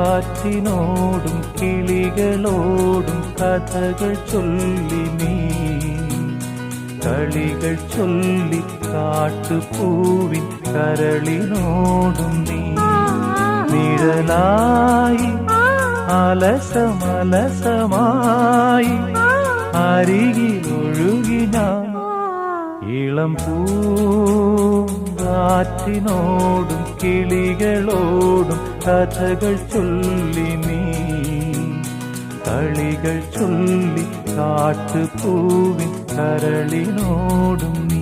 പൂങ്കാറ്റിനോടും കിളികളോടും കഥകൾ ചൊല്ലി നീ കളികൾ ചൊല്ലി കാട്ടുപൂവിൻ കരളിനോടും നീ നിഴലായി അലസമലസമായി അരികിലൊഴുകി ഞാൻ ഇളം പൂങ്കാറ്റിനോടും കിളികളോടും കഥകൾ ചൊല്ലി നീ കളികൾ ചൊല്ലി കാട്ടുപൂവിൻ കരളിനോടും നീ